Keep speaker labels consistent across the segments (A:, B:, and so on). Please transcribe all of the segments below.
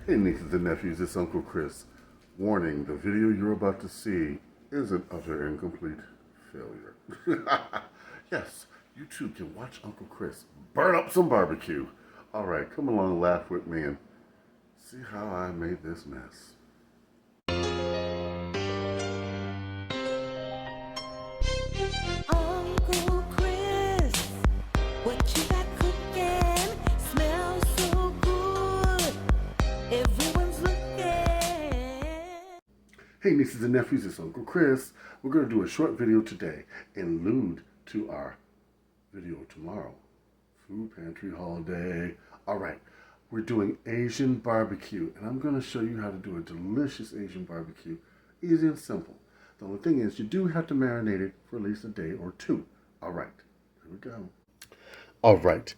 A: Hey nieces and nephews, it's Uncle Chris. Warning, the video you're about to see is an utter and complete failure. Yes, you too can watch Uncle Chris burn up some barbecue. Alright, come along and laugh with me and see how I made this mess.
B: Uncle Chris, what you got cooking? Smells so good. Everyone's looking.
A: Hey nieces and nephews, it's Uncle Chris. We're going to do a short video today in allude to our video tomorrow. Food Pantry holiday. Alright, we're doing Asian barbecue, and I'm going to show you how to do a delicious Asian barbecue. Easy and simple. The only thing is, you do have to marinate it for at least a day or two. Alright, here we go. Alright,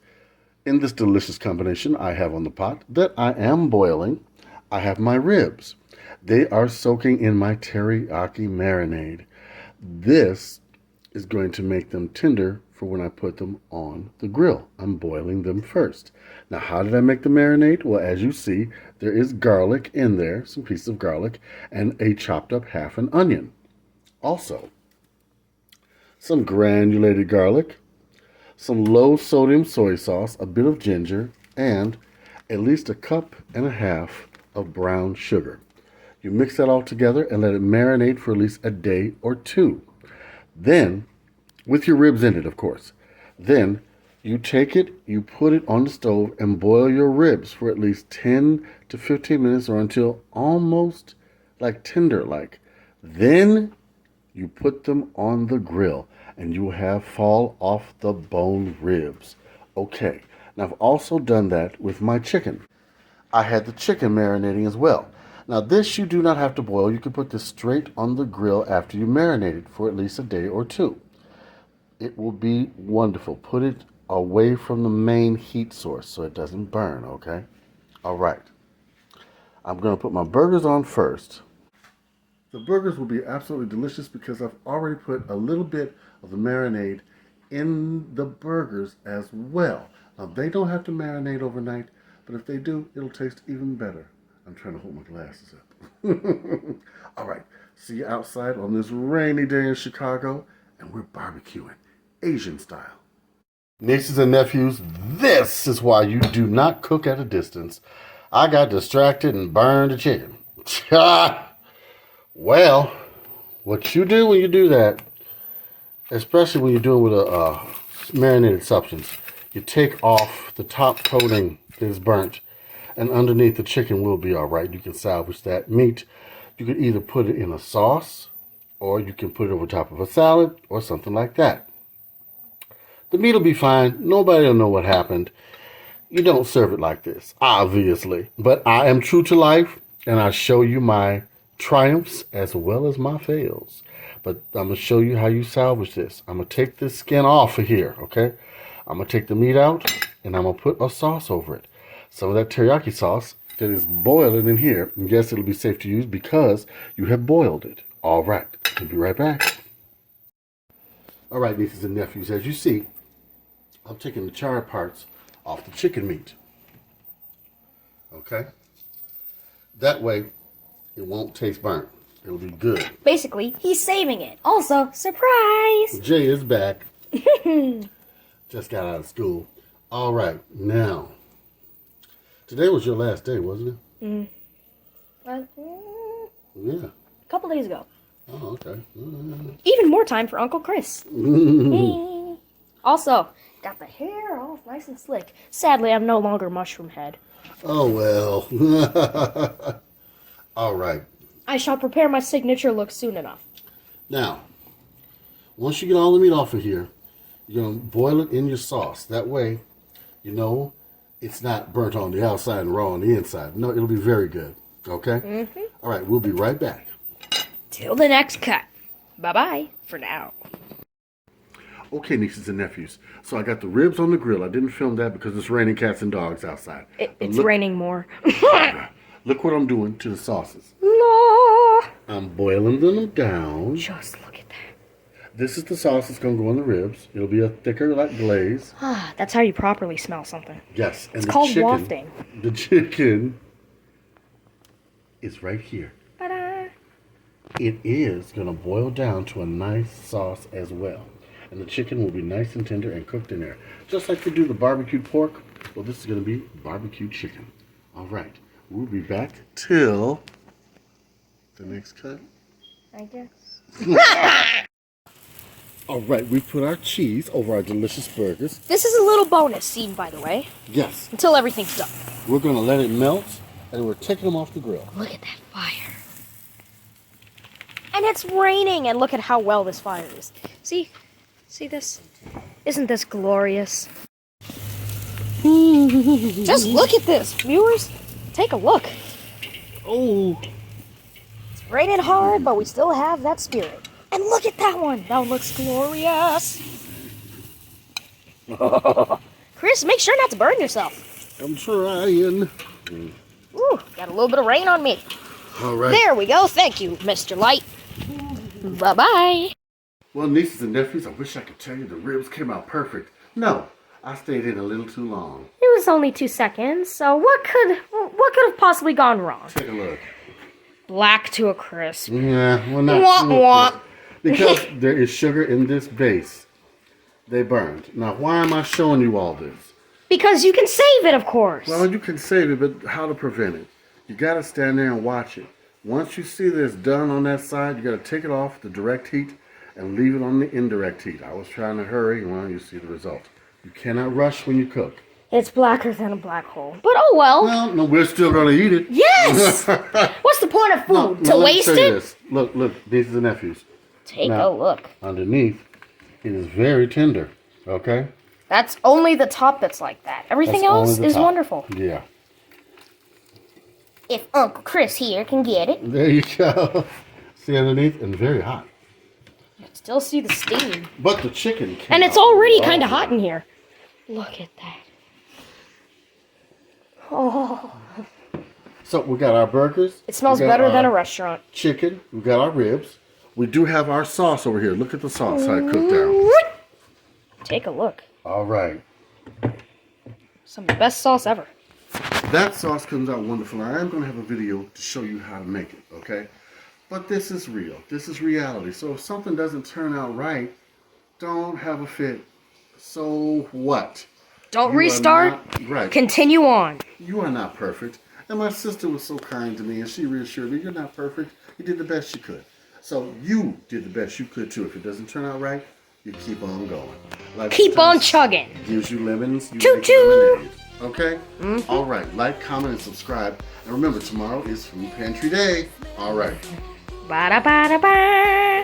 A: in this delicious combination I have on the pot that I am boiling, I have my ribs. They are soaking in my teriyaki marinade. This is going to make them tender for when I put them on the grill. I'm boiling them first. Now, how did I make the marinade? Well, as you see, there is garlic in there, some pieces of garlic, and a chopped up half an onion. Also, some granulated garlic, some low sodium soy sauce, a bit of ginger, and at least a cup and a half of brown sugar. You mix that all together and let it marinate for at least a day or two. Then, with your ribs in it, of course, then you take it, you put it on the stove and boil your ribs for at least 10 to 15 minutes or until almost like tender-like. Then you put them on the grill and you will have fall off the bone ribs. Okay, now I've also done that with my chicken. I had the chicken marinating as well. Now this you do not have to boil. You can put this straight on the grill after you marinate it for at least a day or two. It will be wonderful. Put it away from the main heat source so it doesn't burn, okay? All right. I'm going to put my burgers on first. The burgers will be absolutely delicious because I've already put a little bit of the marinade in the burgers as well. Now they don't have to marinate overnight, but if they do, it'll taste even better. I'm trying to hold my glasses up. All right, see you outside on this rainy day in Chicago, and we're barbecuing, Asian style. Nieces and nephews, this is why you do not cook at a distance. I got distracted and burned the chicken. Well, what you do when you do that, especially when you're doing with a marinated substance, you take off the top coating that is burnt, and underneath the chicken will be all right. You can salvage that meat. You can either put it in a sauce, or you can put it over top of a salad, or something like that. The meat will be fine. Nobody will know what happened. You don't serve it like this, obviously. But I am true to life, and I show you my triumphs as well as my fails. But I'm going to show you how you salvage this. I'm going to take this skin off of here, okay? I'm going to take the meat out, and I'm going to put a sauce over it. Some of that teriyaki sauce that is boiling in here. And yes, it'll be safe to use because you have boiled it. All right, we'll be right back. All right, nieces and nephews, as you see, I'm taking the charred parts off the chicken meat. Okay? That way, it won't taste burnt. It'll be good.
C: Basically, he's saving it. Also, surprise!
A: Jay is back. Just got out of school. All right, now. Today was your last day, wasn't it? Yeah.
C: A couple days ago.
A: Oh, okay.
C: Even more time for Uncle Chris. Also, got the hair all nice and slick. Sadly, I'm no longer Mushroom Head.
A: Oh, well. All right.
C: I shall prepare my signature look soon enough.
A: Now, once you get all the meat off of here, you're going to boil it in your sauce. That way, you know, it's not burnt on the outside and raw on the inside. No, it'll be very good. Okay? All right, we'll be right back.
C: Till the next cut. Bye-bye for now.
A: Okay, nieces and nephews. So I got the ribs on the grill. I didn't film that because it's raining cats and dogs outside.
C: It's raining more.
A: Look what I'm doing to the sauces.
C: La.
A: I'm boiling them down.
C: Just look at that.
A: This is the sauce that's going to go on the ribs. It'll be a thicker like glaze.
C: That's how you properly smell something.
A: Yes. And
C: it's called wafting.
A: The chicken is right here.
C: Ta-da.
A: It is going to boil down to a nice sauce as well. And the chicken will be nice and tender and cooked in there. Just like you do the barbecued pork, well, this is going to be barbecued chicken. All right. We'll be back till the next cut.
C: I guess.
A: All right, we put our cheese over our delicious burgers.
C: This is a little bonus scene, by the way,
A: Yes,
C: until everything's done.
A: we're going to let it melt, and we're taking them off the grill.
C: Look at that fire. And it's raining, and look at how well this fire is. See this? Isn't this glorious? Just look at this, viewers. Take a look.
A: Oh,
C: It's raining hard, but we still have that spirit. And look at that one. That looks glorious. Chris, make sure not to burn yourself.
A: I'm trying.
C: Ooh, got a little bit of rain on me.
A: All right.
C: There we go. Thank you, Mr. Light. Bye-bye.
A: Well, nieces and nephews, I wish I could tell you the ribs came out perfect. No, I stayed in a little too long.
C: It was only 2 seconds, so what could have possibly gone wrong?
A: Take a look.
C: Black to a crisp.
A: Yeah, well, not
C: Wah,
A: too
C: wah.
A: crisp. Because there is sugar in this base. They burned. Now, why am I showing you all this?
C: Because you can save it, of course.
A: Well, you can save it, but how to prevent it? You got to stand there and watch it. Once you see that it's done on that side, you got to take it off the direct heat and leave it on the indirect heat. I was trying to hurry. Well, you see the result. You cannot rush when you cook.
C: It's blacker than a black hole. But oh well.
A: Well, no, we're still going to eat it.
C: Yes! What's the point of food? To
A: let me
C: waste
A: show you
C: it?
A: this. Look, nieces and nephews.
C: Take
A: Now,
C: a look.
A: Underneath, it is very tender. Okay?
C: That's only the top that's like that. Everything
A: That's only
C: else
A: the
C: is
A: top.
C: wonderful.
A: Yeah.
C: If Uncle Chris here can get it.
A: There you go. See underneath? And very hot.
C: You can still see the steam.
A: But the chicken came
C: And it's
A: out
C: already
A: lovely.
C: kind of hot in here. Look at that. Oh,
A: So we got our burgers.
C: it smells
A: we got
C: better than
A: our
C: a restaurant.
A: chicken. We got our ribs. We do have our sauce over here. Look at the sauce I cooked down.
C: Take a look.
A: All right.
C: Some of the best sauce ever.
A: That sauce comes out wonderful. I am going to have a video to show you how to make it, okay? But this is real. This is reality. So if something doesn't turn out right, don't have a fit. So what?
C: Don't
A: You are
C: restart.
A: not- right.
C: Continue on.
A: You are not perfect. And my sister was so kind to me, and she reassured me, you're not perfect. You did the best you could. So you did the best you could, too. If it doesn't turn out right, you keep on going. Life
C: Keep on
A: sometimes
C: chugging.
A: gives you lemons, you
C: Choo
A: make
C: choo.
A: lemonade. Okay? All right. Like, comment, and subscribe. And remember, tomorrow is Food Pantry Day. All right.
C: Ba-da-ba-da-ba.